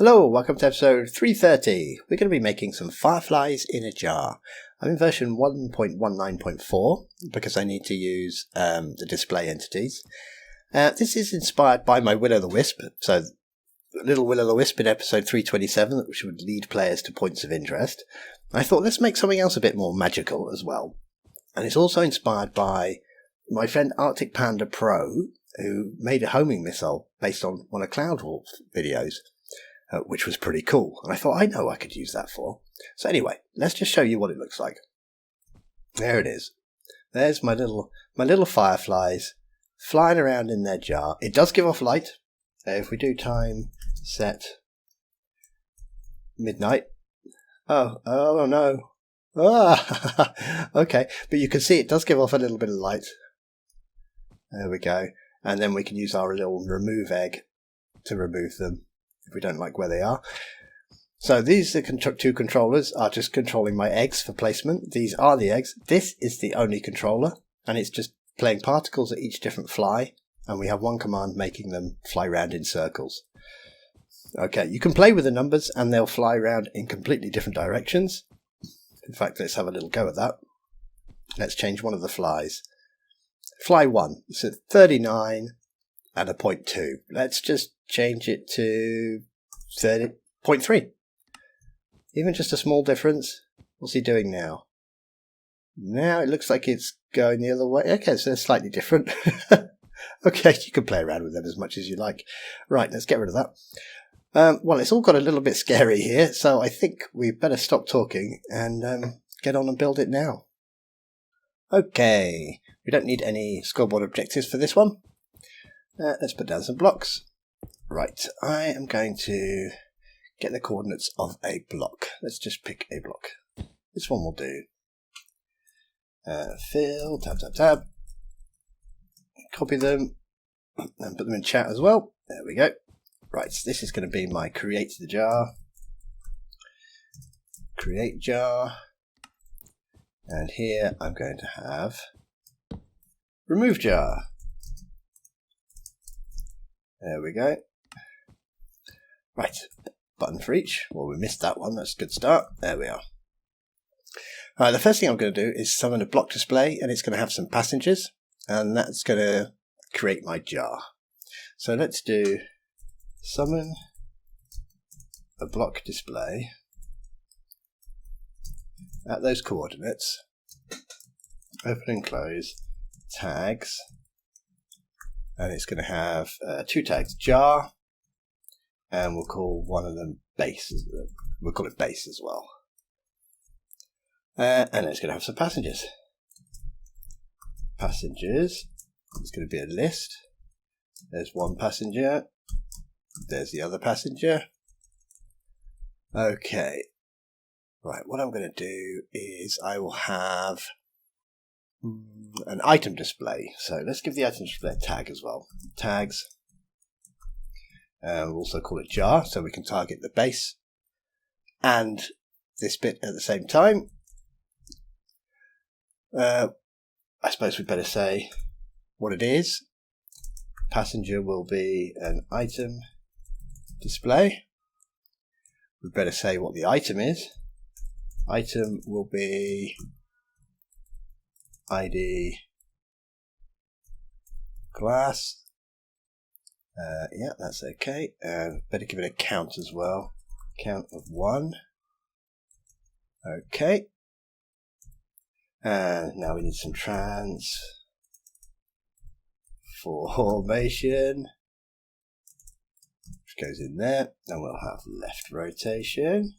Hello, welcome to episode 330. We're going to be making some fireflies in a jar. I'm in version 1.19.4 because I need to use the display entities. This is inspired by my Will-o'-the-Wisp, so little Will-o'-the-Wisp in episode 327, which would lead players to points of interest. I thought let's make something else a bit more magical as well. And it's also inspired by my friend Arctic Panda Pro, who made a homing missile based on one of Cloudwolf's videos. Which was pretty cool. And I thought, I know I could use that for. So anyway, let's just show you what it looks like. There it is. There's my little fireflies flying around in their jar. It does give off light. If we do time set midnight. Oh no. Ah, okay. But you can see it does give off a little bit of light. There we go. And then we can use our little remove egg to remove them if we don't like where they are. So these two controllers are just controlling my eggs for placement. These are the eggs. This is the only controller, and it's just playing particles at each different fly, and we have one command making them fly round in circles. Okay, you can play with the numbers and they'll fly around in completely different directions. In fact, let's have a little go at that. Let's change one of the flies. Fly 1, it's at 39 and a 0.2. Let's just change it to 30.3. Even just a small difference. What's he doing now? Now it looks like it's going the other way. Okay, so they're slightly different. Okay, you can play around with them as much as you like. Right, let's get rid of that. Well, it's all got a little bit scary here, so I think we better stop talking and get on and build it now. Okay, we don't need any scoreboard objectives for this one. Let's put down some blocks. Right, I am going to get the coordinates of a block. Let's just pick a block. This one will do. Fill, tab. Copy them and put them in chat as well. There we go. Right, so this is going to be my create the jar. Create jar. And here I'm going to have remove jar. There we go. Right, button for each. Well, we missed that one. That's a good start. There we are. All right, the first thing I'm going to do is summon a block display, and it's going to have some passengers, and that's going to create my jar. So let's do summon a block display at those coordinates. Open and close tags. And it's going to have two tags, jar, and we'll call one of them base. We'll call it base as well. And it's going to have some passengers. Passengers, it's going to be a list. There's one passenger. There's the other passenger. Okay. Right, what I'm going to do is I will have an item display. So let's give the item display a tag as well. Tags. We'll also call it jar, so we can target the base and this bit at the same time. I suppose we'd better say what it is. Passenger will be an item display. We'd better say what the item is. Item will be ID class. Yeah, that's okay. Better give it a count as well. Count of 1. Okay. Now we need some transformation, which goes in there. And we'll have left rotation,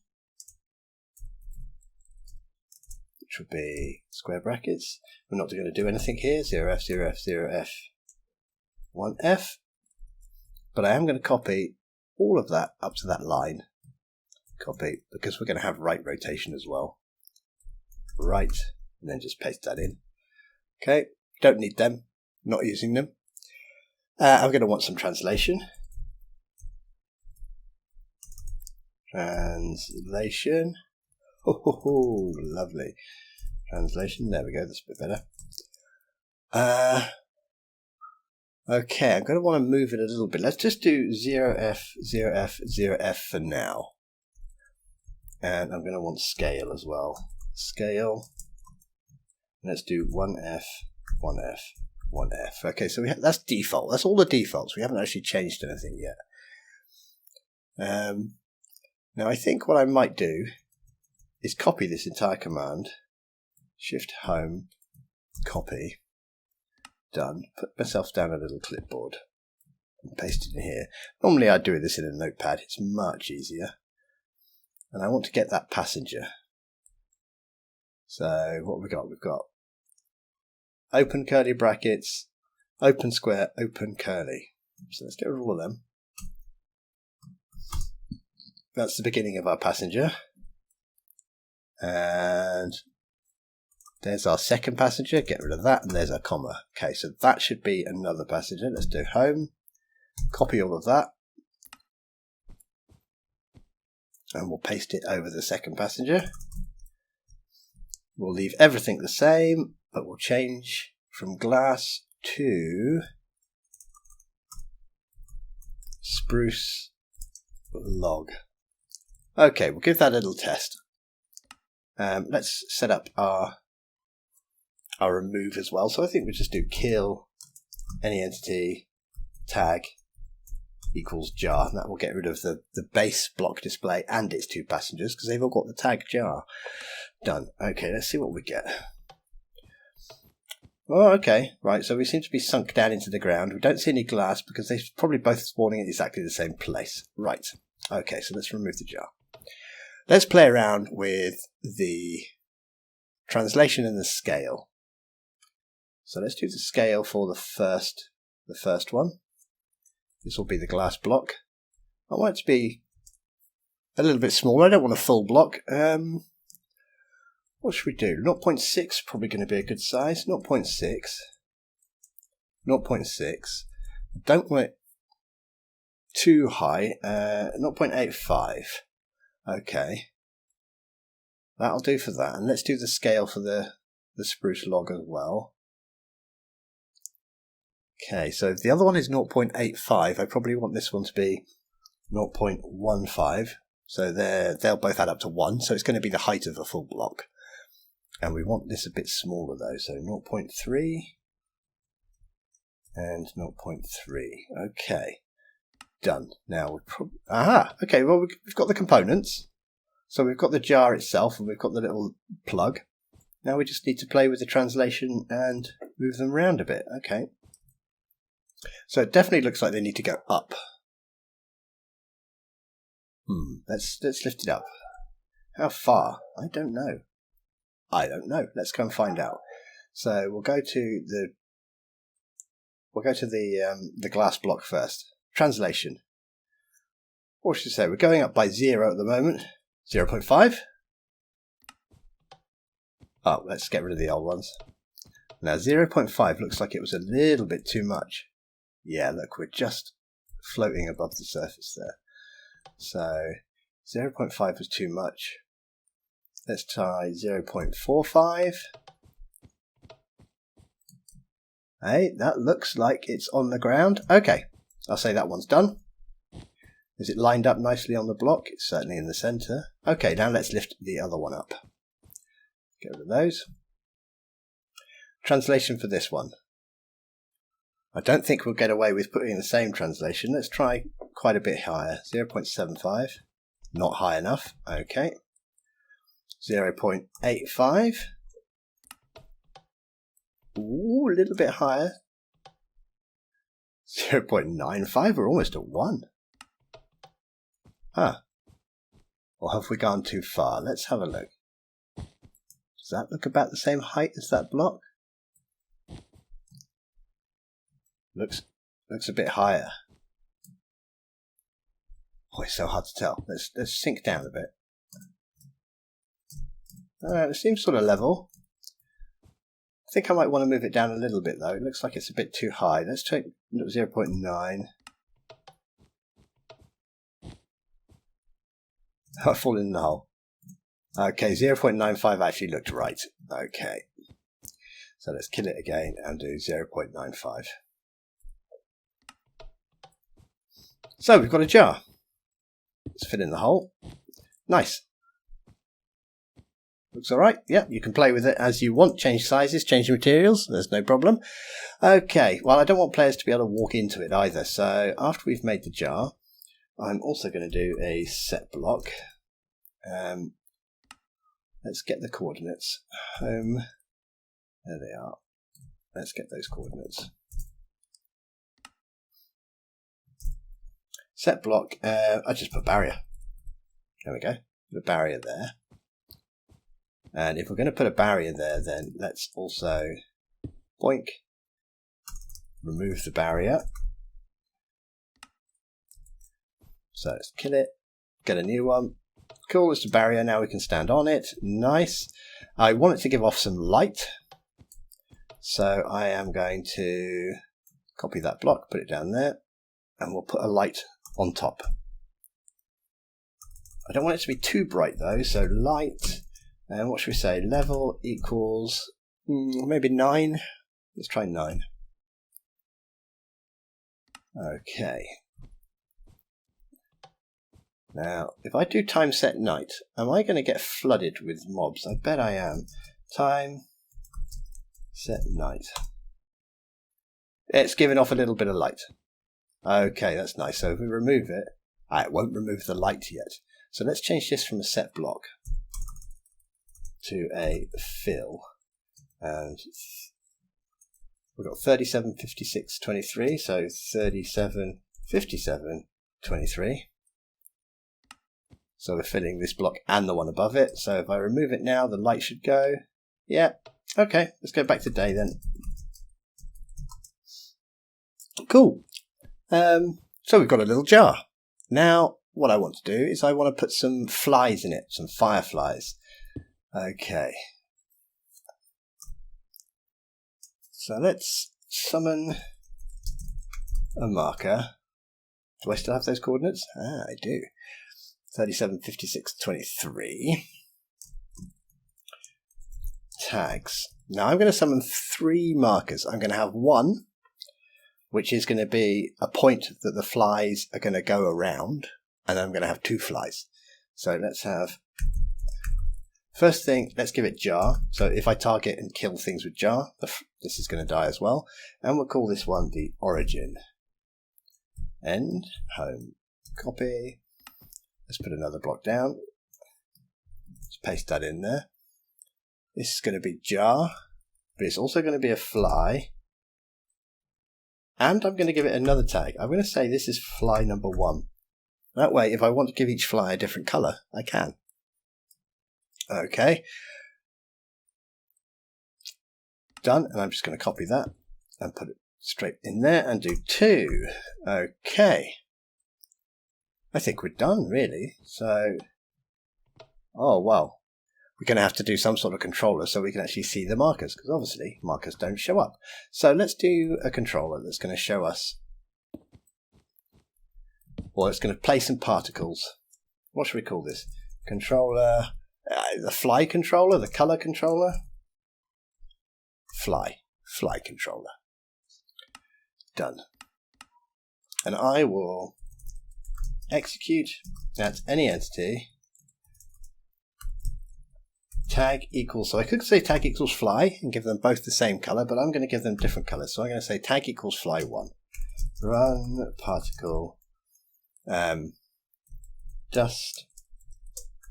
which would be square brackets. We're not going to do anything here. 0F, 0F, 0F, 1F. But I am going to copy all of that up to that line. Copy, because we're going to have right rotation as well. Right, and then just paste that in. Okay, don't need them. Not using them. I'm going to want some translation. Translation. Oh, lovely. Translation, there we go, that's a bit better. Okay, I'm going to want to move it a little bit. Let's just do 0F, 0F, 0F for now. And I'm going to want scale as well. Scale. Let's do 1F, 1F, 1F. Okay, so that's default. That's all the defaults. We haven't actually changed anything yet. Now I think what I might do is copy this entire command. Shift home, copy. Done. Put myself down a little clipboard and paste it in here. Normally I'd do this in a notepad. It's much easier. And I want to get that passenger. So what have we got? We've got open curly brackets, open square, open curly. So let's get rid of all of them. That's the beginning of our passenger. And there's our second passenger, get rid of that, and there's our comma. Okay, so that should be another passenger. Let's do home, copy all of that, and we'll paste it over the second passenger. We'll leave everything the same, but we'll change from glass to spruce log. Okay, we'll give that a little test. Let's set up our remove as well. So I think we'll just do kill any entity tag equals jar, and that will get rid of the base block display and its two passengers because they've all got the tag jar. Done. Okay, let's see what we get. Oh, okay, right, so we seem to be sunk down into the ground. We don't see any glass because they're probably both spawning in exactly the same place. Right, okay, so let's remove the jar. Let's play around with the translation and the scale. So let's do the scale for the first one. This will be the glass block. I want it to be a little bit smaller. I don't want a full block. What should we do? 0.6 probably going to be a good size. 0.6. 0.6. Don't want it too high. 0.85. Okay. That'll do for that. And let's do the scale for the spruce log as well. Okay, so the other one is 0.85. I probably want this one to be 0.15. So they'll both add up to 1. So it's going to be the height of a full block. And we want this a bit smaller though. So 0.3 and 0.3. Okay, done. Now okay, well we've got the components. So we've got the jar itself and we've got the little plug. Now we just need to play with the translation and move them around a bit. Okay. So it definitely looks like they need to go up. Let's lift it up. How far? I don't know. Let's go and find out. So we'll go to the glass block first. Translation. What should I say? We're going up by 0 at the moment. 0.5. Oh, let's get rid of the old ones. Now 0.5 looks like it was a little bit too much. Yeah, look, we're just floating above the surface there. So 0.5 was too much. Let's try 0.45. Hey, that looks like it's on the ground. Okay, I'll say that one's done. Is it lined up nicely on the block? It's certainly in the center. Okay, now let's lift the other one up. Get rid of those. Translation for this one. I don't think we'll get away with putting the same translation. Let's try quite a bit higher. 0.75. Not high enough. Okay. 0.85. Ooh, a little bit higher. 0.95. We're almost at 1. Or have we gone too far? Let's have a look. Does that look about the same height as that block? Looks a bit higher. Oh, it's so hard to tell. Let's sink down a bit. It seems sort of level. I think I might want to move it down a little bit though. It looks like it's a bit too high. Let's take 0.9. I've fallen in the hole. Okay, 0.95 actually looked right. Okay. So let's kill it again and do 0.95. So we've got a jar. Let's fill in the hole. Nice. Looks alright. Yep, you can play with it as you want. Change sizes, change materials. There's no problem. Okay, well, I don't want players to be able to walk into it either. So after we've made the jar, I'm also going to do a set block. Let's get the coordinates. Home. There they are. Let's get those coordinates. Set block. I just put barrier. There we go. Put a barrier there. And if we're going to put a barrier there, then let's also boink, remove the barrier. So let's kill it, get a new one. Cool, it's a barrier, now we can stand on it. Nice. I want it to give off some light. So I am going to copy that block, put it down there, and we'll put a light on top. I don't want it to be too bright though, so light. And what should we say? Level equals maybe 9. Let's try 9. Okay. Now, if I do time set night, am I going to get flooded with mobs? I bet I am. Time set night. It's giving off a little bit of light. Okay, that's nice. So if we remove it, it won't remove the light yet. So let's change this from a set block to a fill, and we've got 37, 56, 23, so 37, 57, 23. So we're filling this block and the one above it. So if I remove it now, the light should go. Yeah, okay, let's go back to day then. Cool. So we've got a little jar. Now, what I want to do is I want to put some flies in it, some fireflies. Okay, so let's summon a marker. Do I still have those coordinates? I do. 37, 56, 23. Tags. Now I'm going to summon 3 markers. I'm going to have one, which is going to be a point that the flies are going to go around, and I'm going to have 2 flies. So let's have... First thing, let's give it jar. So if I target and kill things with jar, this is going to die as well. And we'll call this one the origin. End, home, copy. Let's put another block down. Let's paste that in there. This is going to be jar, but it's also going to be a fly. And I'm going to give it another tag. I'm going to say this is fly number 1. That way, if I want to give each fly a different color, I can. Okay, done, and I'm just going to copy that and put it straight in there and do 2. Okay, I think we're done really. So, oh wow, we're going to have to do some sort of controller so we can actually see the markers, because obviously markers don't show up. So let's do a controller that's going to show us, or it's going to play some particles. What should we call this? Controller. The fly controller, the color controller, fly controller. Done. And I will execute at any entity. Tag equals, so I could say tag equals fly and give them both the same color, but I'm going to give them different colors. So I'm going to say tag equals fly 1. Run particle dust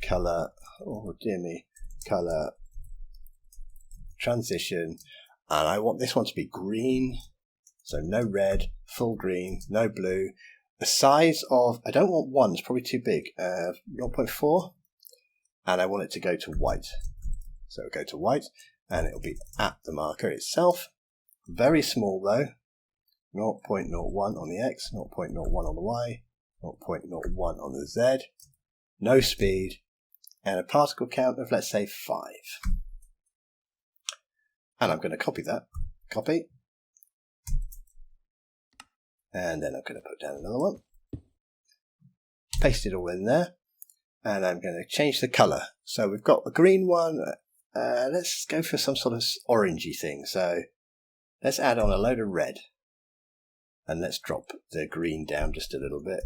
color. Oh dear me, color transition, and I want this one to be green, so no red, full green, no blue. The size of, I don't want 1, it's probably too big, 0.4, and I want it to go to white. So it'll go to white, and it'll be at the marker itself. Very small though, 0.01 on the X, 0.01 on the Y, 0.01 on the Z, no speed, and a particle count of, let's say, 5. And I'm going to copy that. Copy. And then I'm going to put down another one. Paste it all in there. And I'm going to change the colour. So we've got a green one. Let's go for some sort of orangey thing. So let's add on a load of red. And let's drop the green down just a little bit.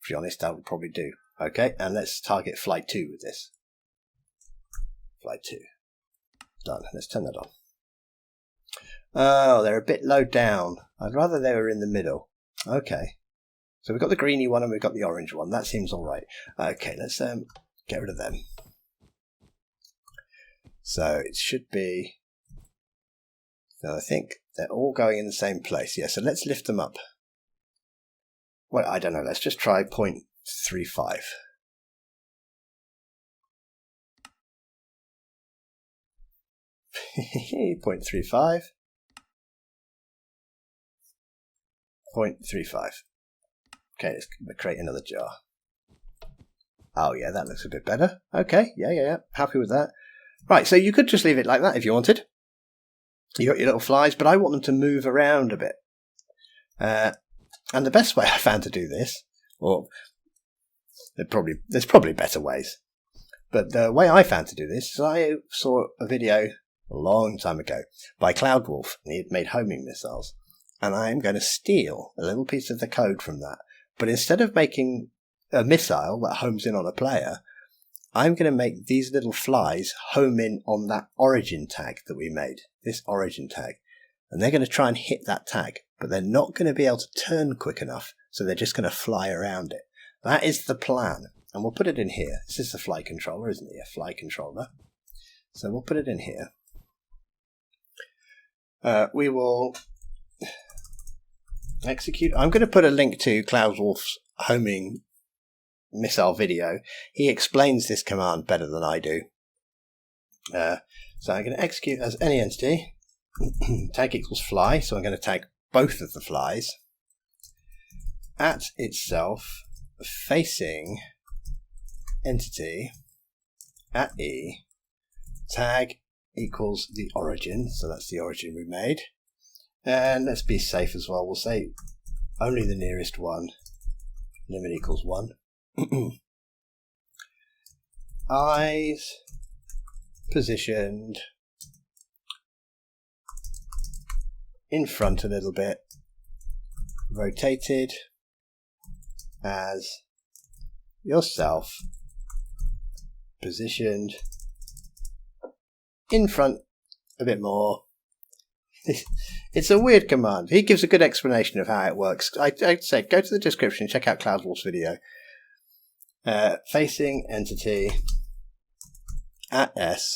To be honest, that would probably do. Okay, and let's target flight 2 with this. Flight 2. Done. Let's turn that on. Oh, they're a bit low down. I'd rather they were in the middle. Okay. So we've got the greeny one and we've got the orange one. That seems all right. Okay, let's get rid of them. So it should be... So I think they're all going in the same place. Yeah, so let's lift them up. Well, I don't know. Let's just try 0.35. .35. 0.35. Okay, let's create another jar. Oh yeah, that looks a bit better. Okay, yeah. Happy with that. Right, so you could just leave it like that if you wanted. You got your little flies, but I want them to move around a bit. And the best way I found to do this, or there's probably better ways, but the way I found to do this is I saw a video a long time ago by Cloudwolf, and he had made homing missiles. And I'm going to steal a little piece of the code from that. But instead of making a missile that homes in on a player, I'm going to make these little flies home in on that origin tag that we made, this origin tag. And they're going to try and hit that tag, but they're not going to be able to turn quick enough, so they're just going to fly around it. That is the plan. And we'll put it in here. This is the fly controller, isn't it? A fly controller. So we'll put it in here. We will execute. I'm going to put a link to Cloudwolf's homing missile video. He explains this command better than I do. So I'm going to execute as any entity. Tag equals fly, so I'm going to tag both of the flies at itself facing entity at E. Tag equals the origin, so that's the origin we made. And let's be safe as well. We'll say only the nearest one. Limit equals 1. Eyes positioned in front a little bit, rotated as yourself, positioned in front a bit more. It's a weird command. He gives a good explanation of how it works. I'd say go to the description, check out Cloudwolf's video. Facing entity at S,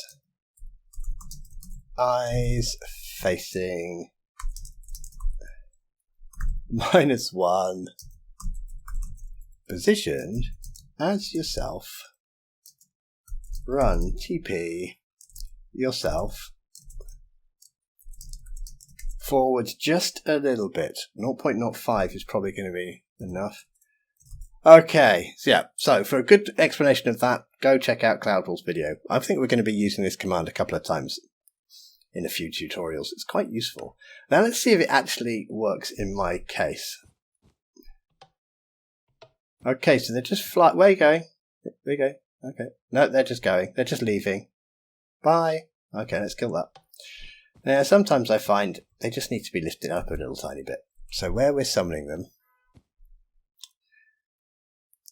eyes facing -1, positioned as yourself, run TP yourself forwards just a little bit. 0.05 is probably going to be enough. Okay, so for a good explanation of that, go check out Cloudwolf's video. I think we're going to be using this command a couple of times in a few tutorials. It's quite useful. Now let's see if it actually works in my case. Okay, so they're just fly. Where are you going? There you go. Okay. No, they're just going. They're just leaving. Bye. Okay, let's kill that. Now, sometimes I find they just need to be lifted up a little tiny bit. So where we're summoning them,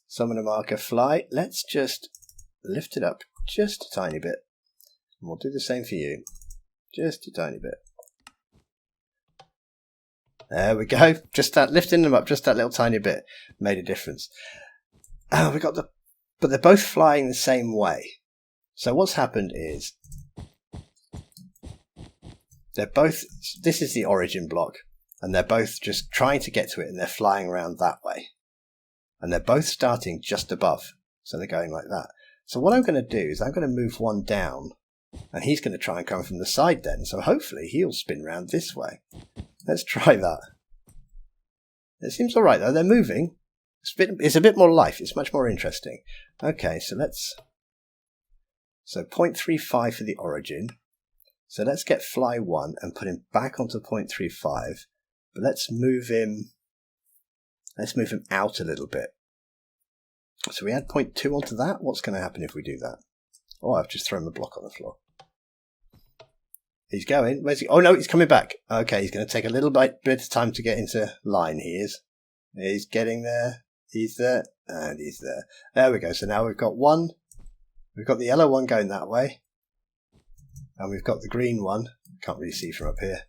summon a marker fly, let's just lift it up just a tiny bit. And we'll do the same for you. Just a tiny bit. There we go. Just that, lifting them up just that little tiny bit made a difference. Oh, we got the... But they're both flying the same way. So what's happened is they're both... This is the origin block. And they're both just trying to get to it and they're flying around that way. And they're both starting just above. So they're going like that. So what I'm going to do is I'm going to move one down. And he's going to try and come from the side then. So hopefully he'll spin round this way. Let's try that. It seems alright though. They're moving. It's a bit more life. It's much more interesting. Okay, so let's... So 0.35 for the origin. So let's get fly 1 and put him back onto 0.35. But let's move him out a little bit. So we add 0.2 onto that. What's going to happen if we do that? Oh, I've just thrown the block on the floor. He's going. Where's he? Oh no, he's coming back. Okay, he's going to take a little bit of time to get into line. He is. He's getting there. He's there. And he's there. There we go. So now we've got one. We've got the yellow one going that way. And we've got the green one. Can't really see from up here.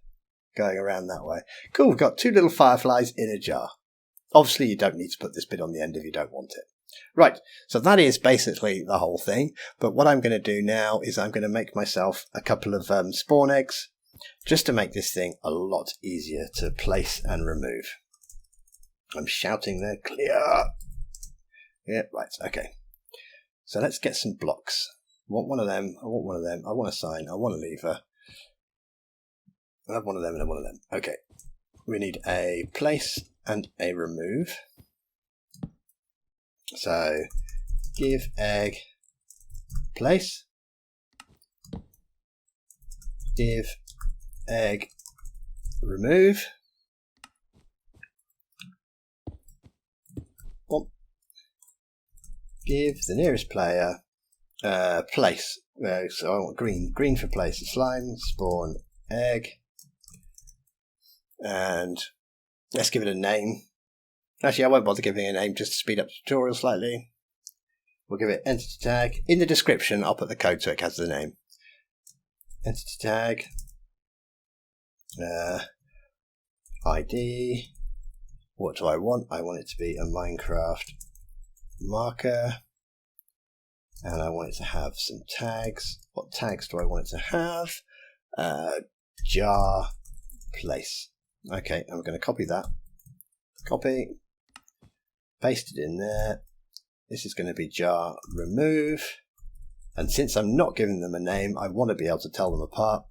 Going around that way. Cool. We've got two little fireflies in a jar. Obviously, you don't need to put this bit on the end if you don't want it. Right, so that is basically the whole thing. But what I'm going to do now is I'm going to make myself a couple of spawn eggs just to make this thing a lot easier to place and remove. I'm shouting there, clear. Yeah, right, okay. So let's get some blocks. I want one of them, I want one of them, I want a sign, I want a lever. I have one of them and I want one of them. Okay, we need a place and a remove. So, give egg place, give egg remove, give the nearest player place. So I want green for place. Slime, spawn, egg, and let's give it a name. Actually, I won't bother giving it a name just to speed up the tutorial slightly. We'll give it entity tag. In the description, I'll put the code so it has the name. Entity tag. ID. What do I want? I want it to be a Minecraft marker. And I want it to have some tags. What tags do I want it to have? Jar place. Okay, I'm going to copy that. Copy. Paste it in there. This is going to be jar remove. And since I'm not giving them a name, I want to be able to tell them apart.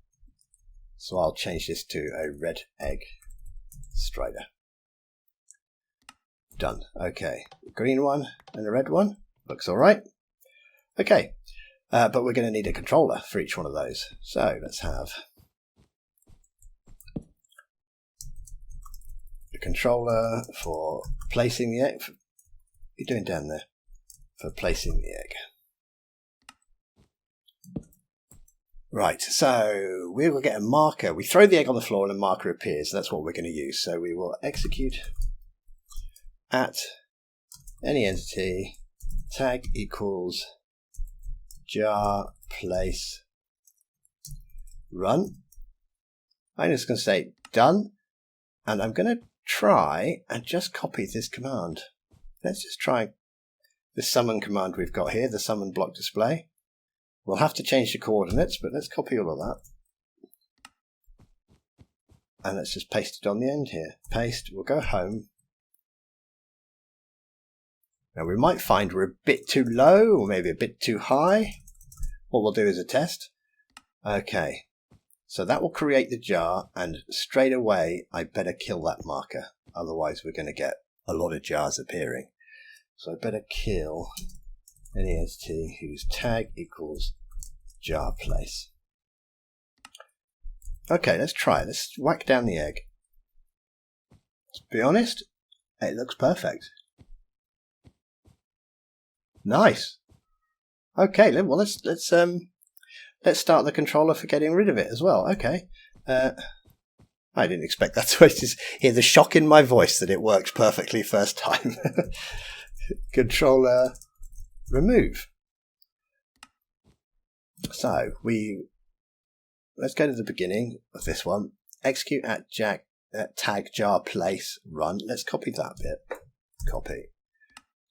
So I'll change this to a red egg strider. Done. Okay. Green one and a red one. Looks all right. Okay. But we're going to need a controller for each one of those. So let's have the controller for placing the egg. What are you doing down there? For placing the egg. Right, so we will get a marker. We throw the egg on the floor and a marker appears. That's what we're going to use. So we will execute at any entity tag equals jar place run. I'm just going to say done, and I'm going to try and just copy this command. Let's just try the summon command we've got here, the summon block display. We'll have to change the coordinates, but let's copy all of that. And let's just paste it on the end here. Paste, we'll go home. Now we might find we're a bit too low, or maybe a bit too high. What we'll do is a test. Okay, so that will create the jar, and straight away I better kill that marker. Otherwise we're going to get a lot of jars appearing. So I better kill any entity whose tag equals jar place. Okay, let's try it. Let's whack down the egg. To be honest, it looks perfect. Nice. Okay, well let's start the controller for getting rid of it as well. Okay. I didn't expect that to hear the shock in my voice that it worked perfectly first time. Controller remove. So let's go to the beginning of this one. Execute at tag jar place run. Let's copy that bit. Copy.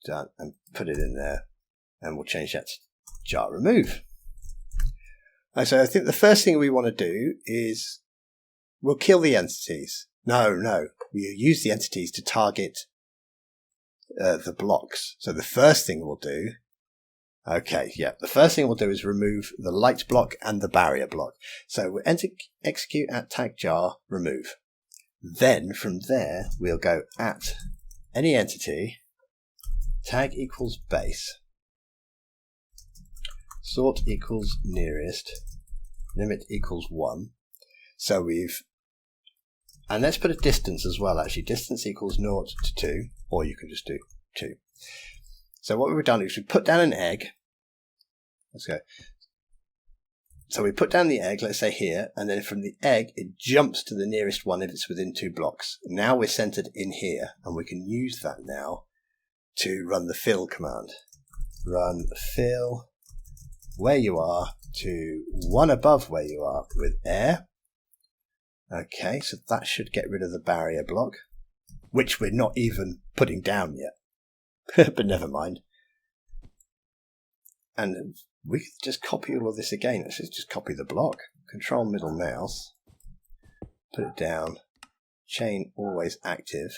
Done. And put it in there. And we'll change that to jar remove. So I think the first thing we want to do is we'll kill the entities. No. We use the entities to target the blocks. So the first thing we'll do, the first thing we'll do is remove the light block and the barrier block. So we'll execute at tag jar remove. Then from there we'll go at any entity tag equals base, sort equals nearest, limit equals 1. So and let's put a distance as well, actually. Distance equals 0 to 2, or you can just do 2. So what we've done is we put down an egg. Let's go. So we put down the egg, let's say here, and then from the egg, it jumps to the nearest one if it's within 2 blocks. Now we're centered in here, and we can use that now to run the fill command. Run fill where you are to 1 above where you are with air. Okay, so that should get rid of the barrier block, which we're not even putting down yet. But never mind. And we could just copy all of this again. Let's just copy the block. Control middle mouse. Put it down. Chain always active.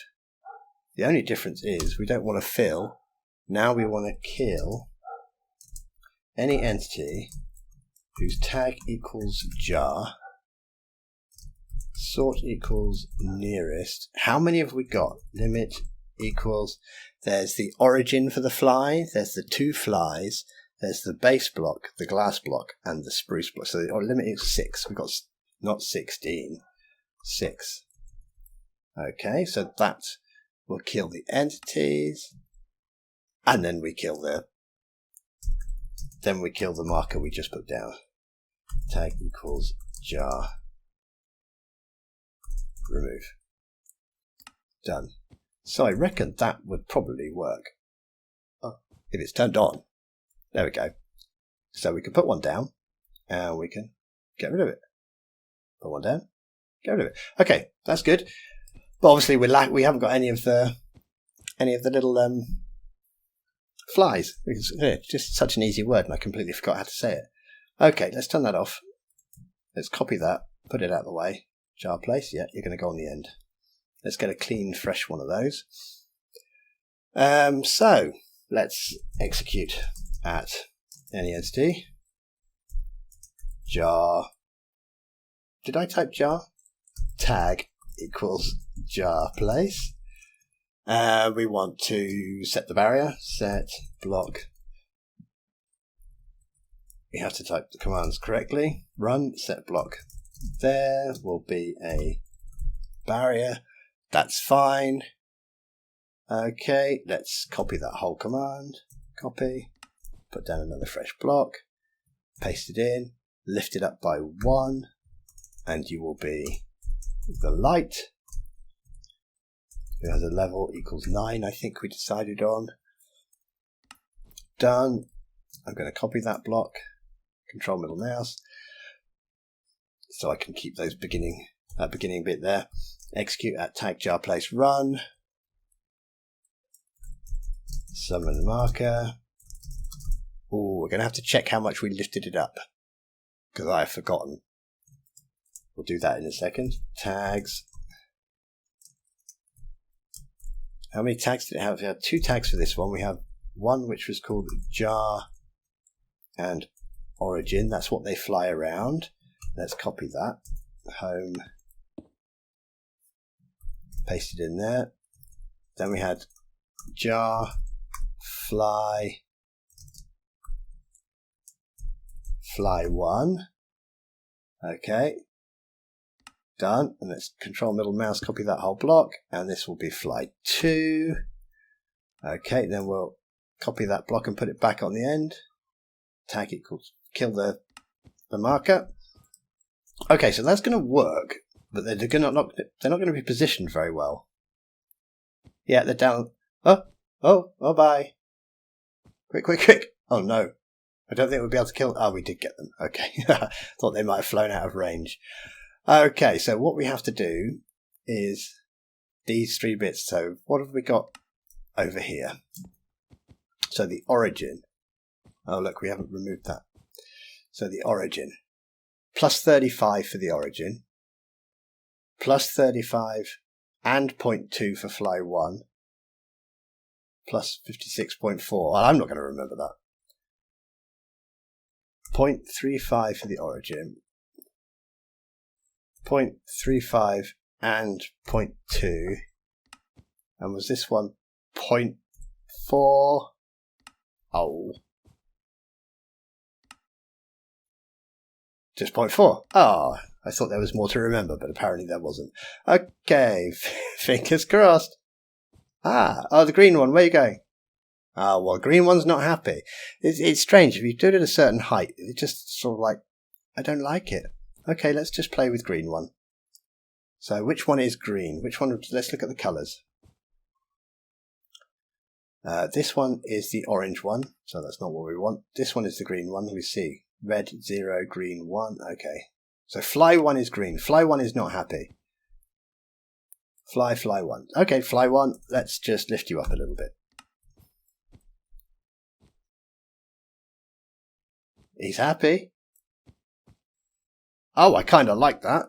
The only difference is we don't want to fill. Now we want to kill any entity whose tag equals jar. Sort equals nearest. How many have we got? Limit equals. There's the origin for the fly. There's the 2 flies. There's the base block, the glass block, and the spruce block. So the limit is 6. We've got not 16, 6. Okay, so that will kill the entities, and then we kill the marker we just put down. Tag equals jar. Remove. Done. So I reckon that would probably work. Oh, if it's turned on. There we go. So we can put one down, and we can get rid of it. Put one down, get rid of it. Okay, that's good. But obviously we haven't got any of the little flies. It's just such an easy word, and I completely forgot how to say it. Okay, let's turn that off. Let's copy that, put it out of the way. Jar place, yeah, you're going to go on the end. Let's get a clean, fresh one of those. So let's execute at any entity. Jar. Did I type jar? Tag equals jar place. We want to set the barrier. Set block. We have to type the commands correctly. Run set block. There will be a barrier. That's fine. Okay, let's copy that whole command. Copy. Put down another fresh block. Paste it in. Lift it up by 1. And you will be the light. Who has a level equals 9, I think we decided on. Done. I'm going to copy that block. Control middle mouse. So I can keep those beginning bit there. Execute at tag jar place run. Summon the marker. Oh, we're going to have to check how much we lifted it up, because I have forgotten. We'll do that in a second. Tags. How many tags did it have? We had 2 tags for this one. We have one which was called jar and origin. That's what they fly around. Let's copy that. Home. Paste it in there. Then we had jar, fly 1. Okay. Done. And let's control middle mouse, copy that whole block. And this will be fly 2. Okay, then we'll copy that block and put it back on the end. Tag equals kill the marker. Okay, so that's going to work, but they're not going to be positioned very well. Yeah, they're down. Oh, bye. Quick. Oh no. I don't think we'll be able to kill. Oh, we did get them. Okay. Thought they might have flown out of range. Okay, so what we have to do is these 3 bits. So what have we got over here? So the origin. Oh, look, we haven't removed that. So the origin. Plus 35 for the origin. Plus 35 and 0.2 for fly 1. Plus 56.4. Well, I'm not going to remember that. 0.35 for the origin. 0.35 and 0.2. And was this one 0.4? Oh. Just 0.4. Oh, I thought there was more to remember, but apparently there wasn't. Okay, fingers crossed. Oh, the green one, where are you going? Well, green one's not happy. It's strange. If you do it at a certain height, it just sort of like I don't like it. Okay, let's just play with green one. So which one is green? Which one? Let's look at the colours. This one is the orange one, so that's not what we want. This one is the green one. We see red 0, green 1. Okay, so fly 1 is green. Fly 1 is not happy. Fly 1. Okay, fly 1. Let's just lift you up a little bit. He's happy. Oh, I kind of like that.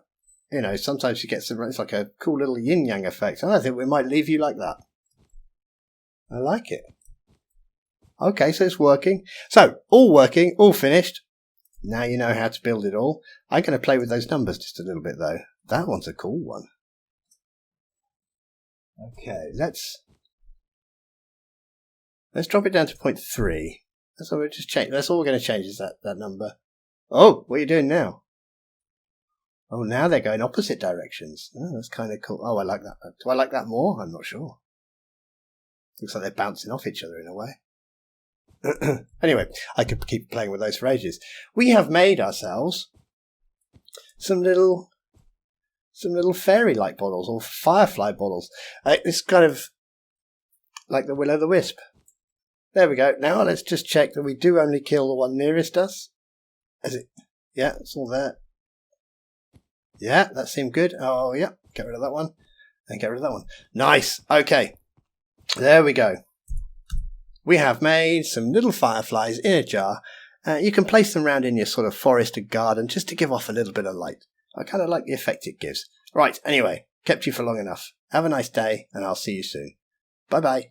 You know, sometimes you get some, it's like a cool little yin-yang effect. I think we might leave you like that. I like it. Okay, so it's working. So, all working, all finished. Now you know how to build it all. I'm going to play with those numbers just a little bit, though. That one's a cool one. Okay, let's drop it down to 0.3. That's all we're just change. That's all we're going to change is that number. Oh, what are you doing now? Oh, now they're going opposite directions. Oh, that's kind of cool. Oh, I like that. Do I like that more? I'm not sure. Looks like they're bouncing off each other in a way. Anyway, I could keep playing with those for ages. We have made ourselves some little fairy-like bottles or firefly bottles. It's kind of like the will-o'-the-wisp. There we go. Now let's just check that we do only kill the one nearest us. Is it? Yeah, it's all there. Yeah, that seemed good. Oh, yeah. Get rid of that one. And get rid of that one. Nice. Okay. There we go. We have made some little fireflies in a jar. You can place them around in your sort of forest or garden just to give off a little bit of light. I kind of like the effect it gives. Right, anyway, kept you for long enough. Have a nice day, and I'll see you soon. Bye-bye.